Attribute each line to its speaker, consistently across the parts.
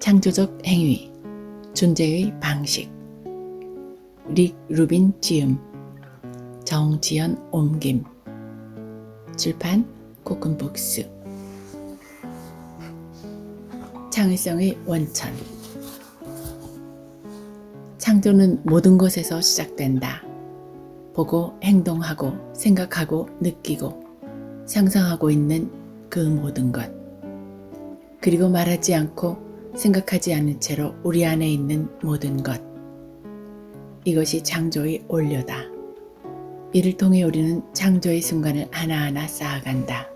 Speaker 1: 창조적 행위, 존재의 방식. 릭 루빈 지음, 정지연 옮김. 출판 코쿤북스. 창의성의 원천. 창조는 모든 것에서 시작된다. 보고 행동하고 생각하고 느끼고 상상하고 있는 그 모든 것. 그리고 말하지 않고 생각하지 않은 채로 우리 안에 있는 모든 것. 이것이 창조의 원료다. 이를 통해 우리는 창조의 순간을 하나하나 쌓아간다.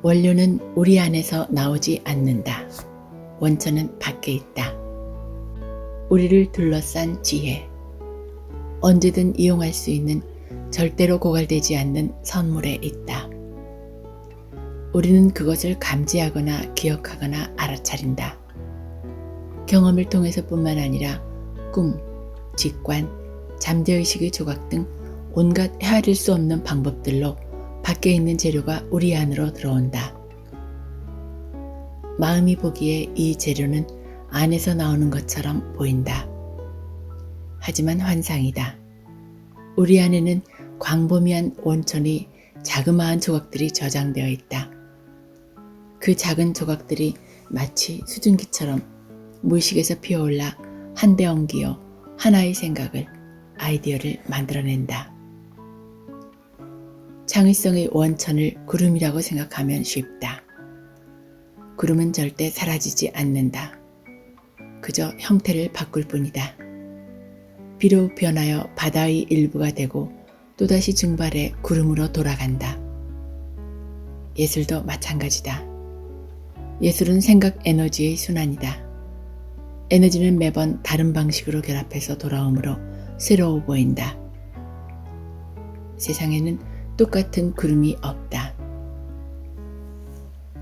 Speaker 1: 원료는 우리 안에서 나오지 않는다. 원천은 밖에 있다. 우리를 둘러싼 지혜. 언제든 이용할 수 있는 절대로 고갈되지 않는 선물에 있다. 우리는 그것을 감지하거나 기억하거나 알아차린다. 경험을 통해서뿐만 아니라 꿈, 직관, 잠재의식의 조각 등 온갖 헤아릴 수 없는 방법들로 밖에 있는 재료가 우리 안으로 들어온다. 마음이 보기에 이 재료는 안에서 나오는 것처럼 보인다. 하지만 환상이다. 우리 안에는 광범위한 원천이 자그마한 조각들이 저장되어 있다. 그 작은 조각들이 마치 수증기처럼 무의식에서 피어올라 한데 엉기어 하나의 생각을, 아이디어를 만들어낸다. 창의성의 원천을 구름이라고 생각하면 쉽다. 구름은 절대 사라지지 않는다. 그저 형태를 바꿀 뿐이다. 비로 변하여 바다의 일부가 되고 또다시 증발해 구름으로 돌아간다. 예술도 마찬가지다. 예술은 생각 에너지의 순환이다. 에너지는 매번 다른 방식으로 결합해서 돌아오므로 새로워 보인다. 세상에는 똑같은 구름이 없다.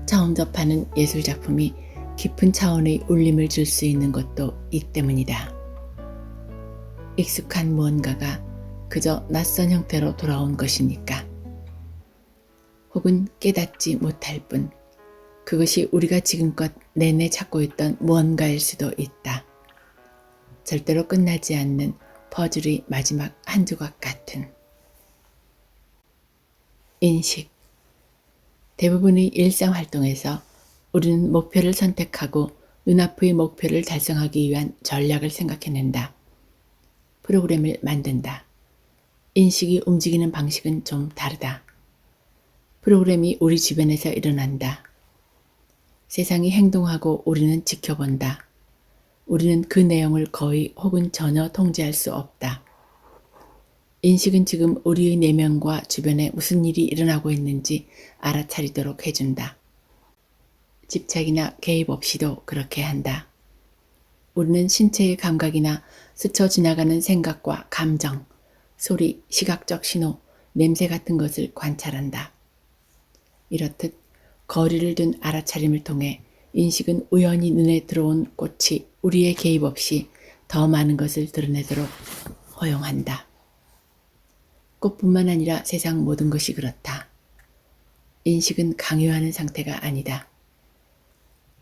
Speaker 1: 처음 접하는 예술작품이 깊은 차원의 울림을 줄 수 있는 것도 이 때문이다. 익숙한 무언가가 그저 낯선 형태로 돌아온 것이니까. 혹은 깨닫지 못할 뿐 그것이 우리가 지금껏 내내 찾고 있던 무언가일 수도 있다. 절대로 끝나지 않는 퍼즐의 마지막 한 조각 같은. 인식. 대부분의 일상활동에서 우리는 목표를 선택하고 눈앞의 목표를 달성하기 위한 전략을 생각해낸다. 프로그램을 만든다. 인식이 움직이는 방식은 좀 다르다. 프로그램이 우리 주변에서 일어난다. 세상이 행동하고 우리는 지켜본다. 우리는 그 내용을 거의 혹은 전혀 통제할 수 없다. 인식은 지금 우리의 내면과 주변에 무슨 일이 일어나고 있는지 알아차리도록 해준다. 집착이나 개입 없이도 그렇게 한다. 우리는 신체의 감각이나 스쳐 지나가는 생각과 감정, 소리, 시각적 신호, 냄새 같은 것을 관찰한다. 이렇듯 거리를 둔 알아차림을 통해 인식은 우연히 눈에 들어온 꽃이 우리의 개입 없이 더 많은 것을 드러내도록 허용한다. 꽃뿐만 아니라 세상 모든 것이 그렇다. 인식은 강요하는 상태가 아니다.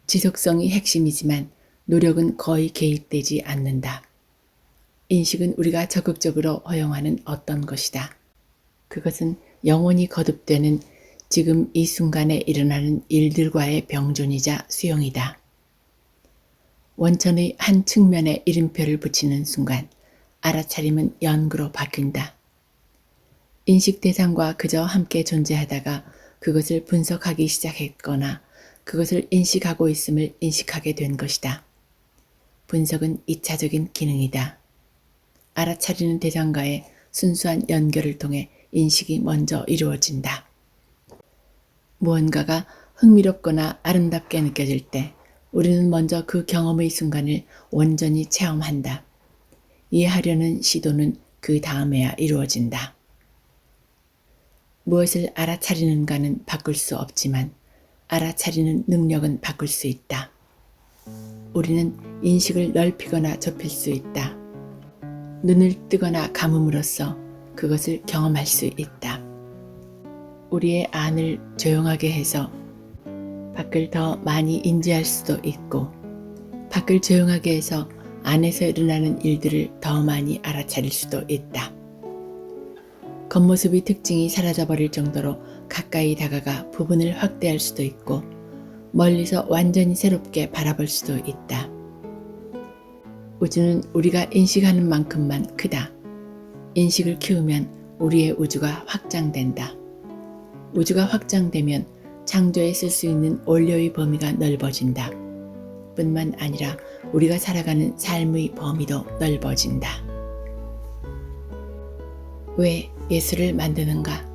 Speaker 1: 지속성이 핵심이지만 노력은 거의 개입되지 않는다. 인식은 우리가 적극적으로 허용하는 어떤 것이다. 그것은 영원히 거듭되는 지금 이 순간에 일어나는 일들과의 병존이자 수용이다. 원천의 한 측면에 이름표를 붙이는 순간 알아차림은 연구로 바뀐다. 인식 대상과 그저 함께 존재하다가 그것을 분석하기 시작했거나 그것을 인식하고 있음을 인식하게 된 것이다. 분석은 2차적인 기능이다. 알아차리는 대상과의 순수한 연결을 통해 인식이 먼저 이루어진다. 무언가가 흥미롭거나 아름답게 느껴질 때 우리는 먼저 그 경험의 순간을 온전히 체험한다. 이해하려는 시도는 그 다음에야 이루어진다. 무엇을 알아차리는가는 바꿀 수 없지만 알아차리는 능력은 바꿀 수 있다. 우리는 인식을 넓히거나 좁힐 수 있다. 눈을 뜨거나 감음으로써 그것을 경험할 수 있다. 우리의 안을 조용하게 해서 밖을 더 많이 인지할 수도 있고 밖을 조용하게 해서 안에서 일어나는 일들을 더 많이 알아차릴 수도 있다. 겉모습의 특징이 사라져버릴 정도로 가까이 다가가 부분을 확대할 수도 있고 멀리서 완전히 새롭게 바라볼 수도 있다. 우주는 우리가 인식하는 만큼만 크다. 인식을 키우면 우리의 우주가 확장된다. 우주가 확장되면 창조에 쓸 수 있는 원료의 범위가 넓어진다. 뿐만 아니라 우리가 살아가는 삶의 범위도 넓어진다. 왜 예술을 만드는가?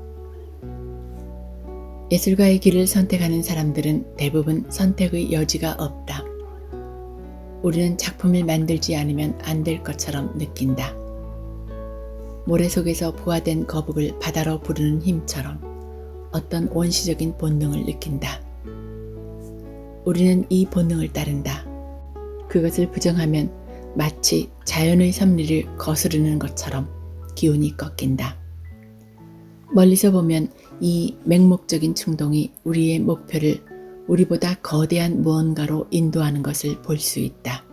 Speaker 1: 예술가의 길을 선택하는 사람들은 대부분 선택의 여지가 없다. 우리는 작품을 만들지 않으면 안 될 것처럼 느낀다. 모래 속에서 부화된 거북을 바다로 부르는 힘처럼 어떤 원시적인 본능을 느낀다. 우리는 이 본능을 따른다. 그것을 부정하면 마치 자연의 섭리를 거스르는 것처럼 기운이 꺾인다. 멀리서 보면 이 맹목적인 충동이 우리의 목표를 우리보다 거대한 무언가로 인도하는 것을 볼 수 있다.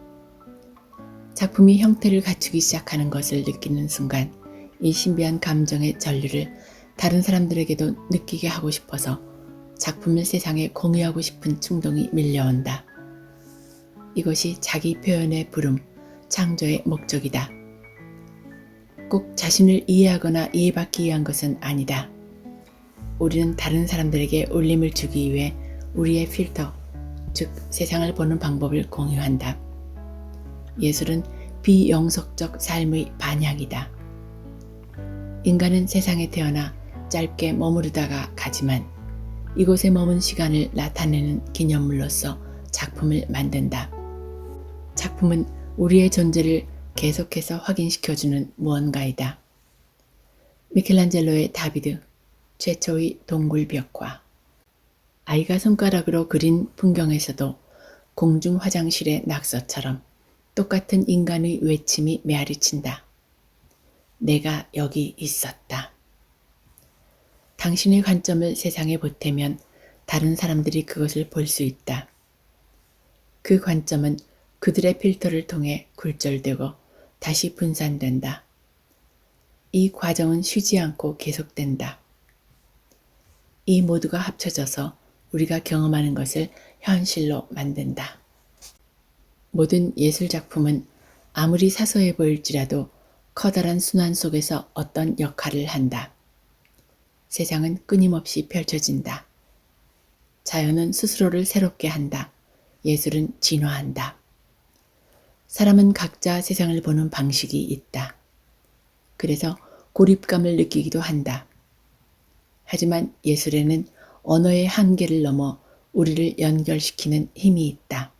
Speaker 1: 작품이 형태를 갖추기 시작하는 것을 느끼는 순간 이 신비한 감정의 전류를 다른 사람들에게도 느끼게 하고 싶어서 작품을 세상에 공유하고 싶은 충동이 밀려온다. 이것이 자기 표현의 부름, 창조의 목적이다. 꼭 자신을 이해하거나 이해받기 위한 것은 아니다. 우리는 다른 사람들에게 울림을 주기 위해 우리의 필터, 즉 세상을 보는 방법을 공유한다. 예술은 비영속적 삶의 반향이다. 인간은 세상에 태어나 짧게 머무르다가 가지만 이곳에 머문 시간을 나타내는 기념물로서 작품을 만든다. 작품은 우리의 존재를 계속해서 확인시켜주는 무언가이다. 미켈란젤로의 다비드, 최초의 동굴 벽화. 아이가 손가락으로 그린 풍경에서도 공중 화장실의 낙서처럼 똑같은 인간의 외침이 메아리친다. 내가 여기 있었다. 당신의 관점을 세상에 보태면 다른 사람들이 그것을 볼 수 있다. 그 관점은 그들의 필터를 통해 굴절되고 다시 분산된다. 이 과정은 쉬지 않고 계속된다. 이 모두가 합쳐져서 우리가 경험하는 것을 현실로 만든다. 모든 예술작품은 아무리 사소해 보일지라도 커다란 순환 속에서 어떤 역할을 한다. 세상은 끊임없이 펼쳐진다. 자연은 스스로를 새롭게 한다. 예술은 진화한다. 사람은 각자 세상을 보는 방식이 있다. 그래서 고립감을 느끼기도 한다. 하지만 예술에는 언어의 한계를 넘어 우리를 연결시키는 힘이 있다.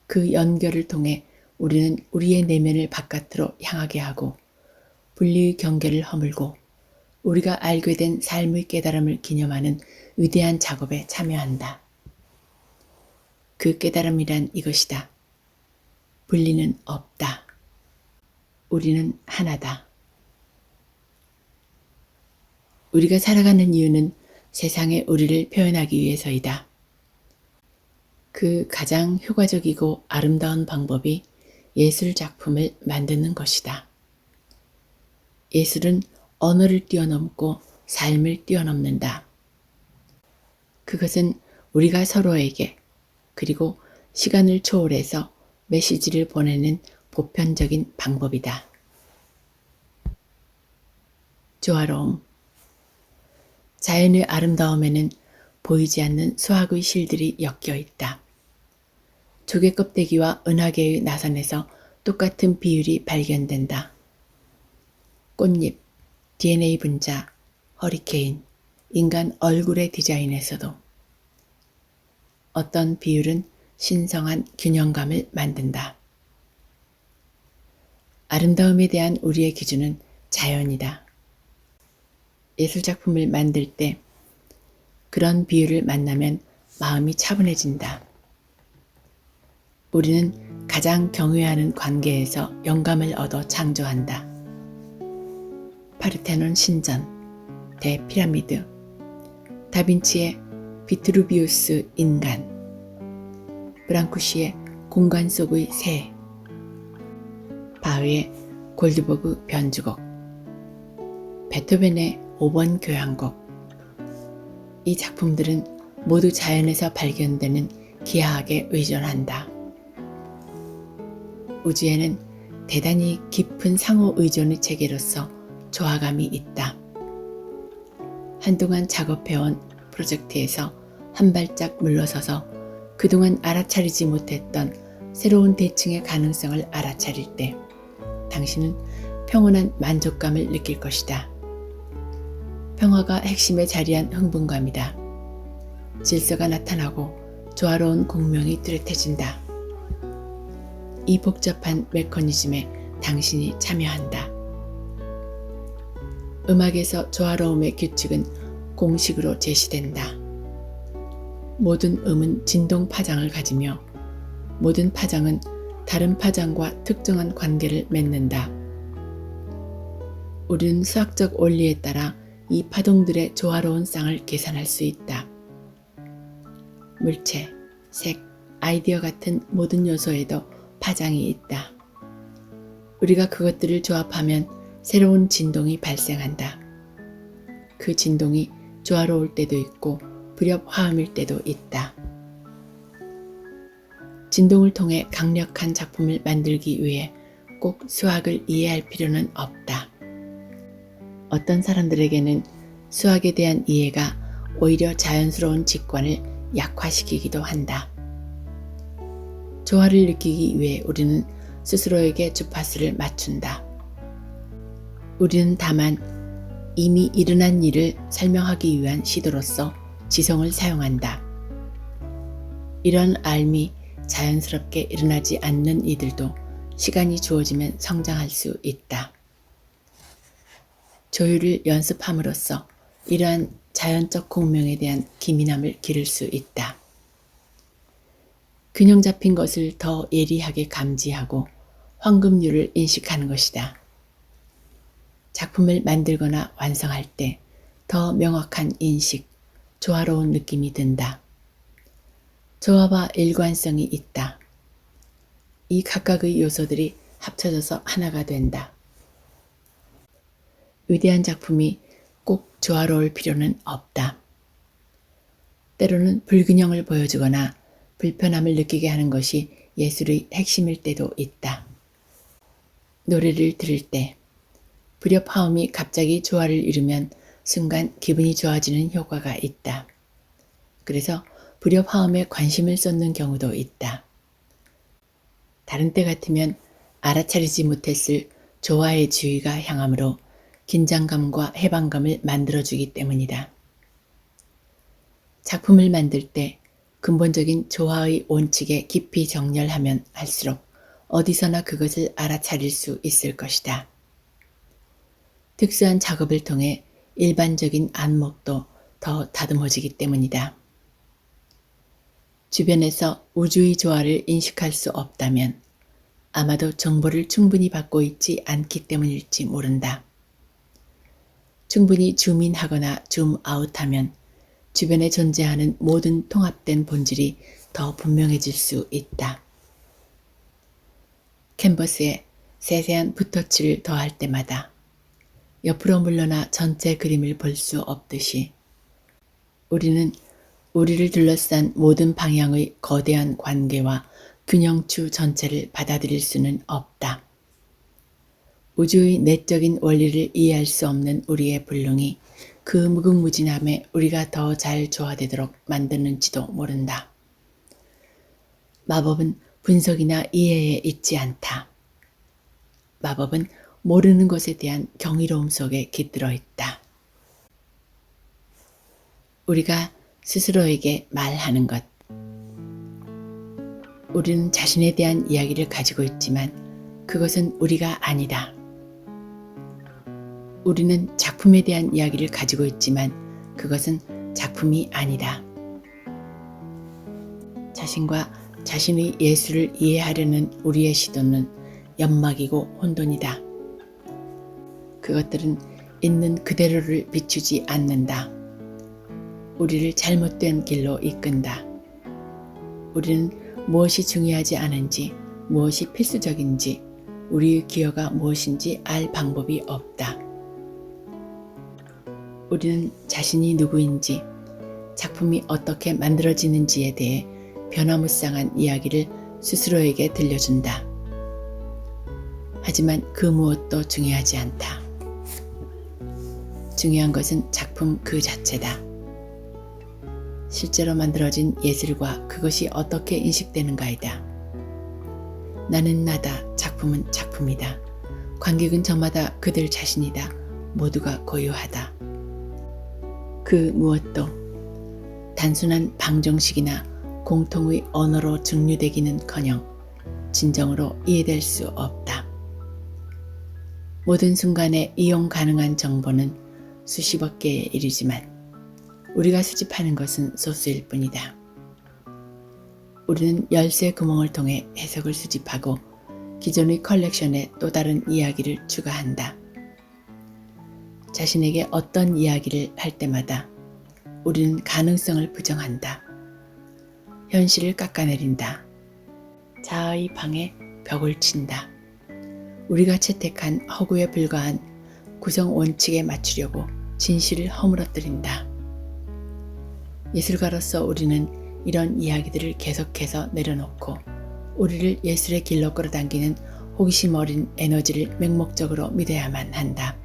Speaker 1: 그 연결을 통해 우리는 우리의 내면을 바깥으로 향하게 하고 분리의 경계를 허물고 우리가 알게 된 삶의 깨달음을 기념하는 위대한 작업에 참여한다. 그 깨달음이란 이것이다. 분리는 없다. 우리는 하나다. 우리가 살아가는 이유는 세상에 우리를 표현하기 위해서이다. 그 가장 효과적이고 아름다운 방법이 예술 작품을 만드는 것이다. 예술은 언어를 뛰어넘고 삶을 뛰어넘는다. 그것은 우리가 서로에게 그리고 시간을 초월해서 메시지를 보내는 보편적인 방법이다. 조화로움. 자연의 아름다움에는 보이지 않는 수학의 실들이 엮여 있다. 조개 껍데기와 은하계의 나선에서 똑같은 비율이 발견된다. 꽃잎, DNA 분자, 허리케인, 인간 얼굴의 디자인에서도 어떤 비율은 신성한 균형감을 만든다. 아름다움에 대한 우리의 기준은 자연이다. 예술작품을 만들 때 그런 비율을 만나면 마음이 차분해진다. 우리는 가장 경외하는 관계에서 영감을 얻어 창조한다. 파르테논 신전, 대피라미드, 다빈치의 비트루비우스 인간, 브랑쿠시의 공간 속의 새, 바흐의 골드버그 변주곡, 베토벤의 5번 교향곡. 이 작품들은 모두 자연에서 발견되는 기하학에 의존한다. 우주에는 대단히 깊은 상호 의존의 체계로서 조화감이 있다. 한동안 작업해온 프로젝트에서 한 발짝 물러서서 그동안 알아차리지 못했던 새로운 대칭의 가능성을 알아차릴 때 당신은 평온한 만족감을 느낄 것이다. 평화가 핵심에 자리한 흥분감이다. 질서가 나타나고 조화로운 공명이 뚜렷해진다. 이 복잡한 메커니즘에 당신이 참여한다. 음악에서 조화로움의 규칙은 공식으로 제시된다. 모든 음은 진동 파장을 가지며 모든 파장은 다른 파장과 특정한 관계를 맺는다. 우리는 수학적 원리에 따라 이 파동들의 조화로운 쌍을 계산할 수 있다. 물체, 색, 아이디어 같은 모든 요소에도 파장이 있다. 우리가 그것들을 조합하면 새로운 진동이 발생한다. 그 진동이 조화로울 때도 있고 불협화음일 때도 있다. 진동을 통해 강력한 작품을 만들기 위해 꼭 수학을 이해할 필요는 없다. 어떤 사람들에게는 수학에 대한 이해가 오히려 자연스러운 직관을 약화시키기도 한다. 조화를 느끼기 위해 우리는 스스로에게 주파수를 맞춘다. 우리는 다만 이미 일어난 일을 설명하기 위한 시도로서 지성을 사용한다. 이런 알미 자연스럽게 일어나지 않는 이들도 시간이 주어지면 성장할 수 있다. 조율을 연습함으로써 이러한 자연적 공명에 대한 기민함을 기를 수 있다. 균형 잡힌 것을 더 예리하게 감지하고 황금률을 인식하는 것이다. 작품을 만들거나 완성할 때 더 명확한 인식, 조화로운 느낌이 든다. 조화와 일관성이 있다. 이 각각의 요소들이 합쳐져서 하나가 된다. 위대한 작품이 꼭 조화로울 필요는 없다. 때로는 불균형을 보여주거나 불편함을 느끼게 하는 것이 예술의 핵심일 때도 있다. 노래를 들을 때 불협화음이 갑자기 조화를 이루면 순간 기분이 좋아지는 효과가 있다. 그래서 불협화음에 관심을 쏟는 경우도 있다. 다른 때 같으면 알아차리지 못했을 조화의 주의가 향하므로 긴장감과 해방감을 만들어주기 때문이다. 작품을 만들 때 근본적인 조화의 원칙에 깊이 정렬하면 할수록 어디서나 그것을 알아차릴 수 있을 것이다. 특수한 작업을 통해 일반적인 안목도 더 다듬어지기 때문이다. 주변에서 우주의 조화를 인식할 수 없다면 아마도 정보를 충분히 받고 있지 않기 때문일지 모른다. 충분히 줌인하거나 줌아웃하면 주변에 존재하는 모든 통합된 본질이 더 분명해질 수 있다. 캔버스에 세세한 붓터치를 더할 때마다 옆으로 물러나 전체 그림을 볼 수 없듯이 우리는 우리를 둘러싼 모든 방향의 거대한 관계와 균형추 전체를 받아들일 수는 없다. 우주의 내적인 원리를 이해할 수 없는 우리의 불능이 그 무궁무진함에 우리가 더 잘 조화되도록 만드는지도 모른다. 마법은 분석이나 이해에 있지 않다. 마법은 모르는 것에 대한 경이로움 속에 깃들어 있다. 우리가 스스로에게 말하는 것. 우리는 자신에 대한 이야기를 가지고 있지만 그것은 우리가 아니다. 우리는 작품에 대한 이야기를 가지고 있지만 그것은 작품이 아니다. 자신과 자신의 예술을 이해하려는 우리의 시도는 연막이고 혼돈이다. 그것들은 있는 그대로를 비추지 않는다. 우리를 잘못된 길로 이끈다. 우리는 무엇이 중요하지 않은지, 무엇이 필수적인지, 우리의 기여가 무엇인지 알 방법이 없다. 우리는 자신이 누구인지, 작품이 어떻게 만들어지는지에 대해 변화무쌍한 이야기를 스스로에게 들려준다. 하지만 그 무엇도 중요하지 않다. 중요한 것은 작품 그 자체다. 실제로 만들어진 예술과 그것이 어떻게 인식되는가이다. 나는 나다. 작품은 작품이다. 관객은 저마다 그들 자신이다. 모두가 고유하다. 그 무엇도 단순한 방정식이나 공통의 언어로 증류되기는커녕 진정으로 이해될 수 없다. 모든 순간에 이용 가능한 정보는 수십억 개에 이르지만 우리가 수집하는 것은 소수일 뿐이다. 우리는 열쇠 구멍을 통해 해석을 수집하고 기존의 컬렉션에 또 다른 이야기를 추가한다. 자신에게 어떤 이야기를 할 때마다 우리는 가능성을 부정한다. 현실을 깎아내린다. 자아의 방에 벽을 친다. 우리가 채택한 허구에 불과한 구성 원칙에 맞추려고 진실을 허물어뜨린다. 예술가로서 우리는 이런 이야기들을 계속해서 내려놓고 우리를 예술의 길로 끌어당기는 호기심 어린 에너지를 맹목적으로 믿어야만 한다.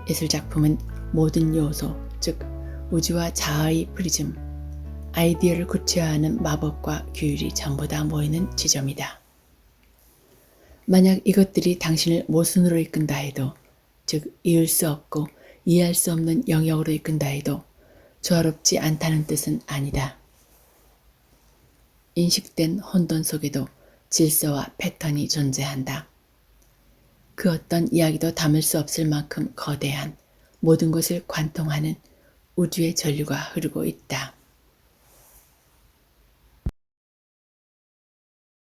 Speaker 1: 예술작품은 모든 요소, 즉 우주와 자아의 프리즘, 아이디어를 구체화하는 마법과 규율이 전부 다 모이는 지점이다. 만약 이것들이 당신을 모순으로 이끈다 해도, 즉 이을 수 없고 이해할 수 없는 영역으로 이끈다 해도 조화롭지 않다는 뜻은 아니다. 인식된 혼돈 속에도 질서와 패턴이 존재한다. 그 어떤 이야기도 담을 수 없을 만큼 거대한 모든 것을 관통하는 우주의 전류가 흐르고 있다.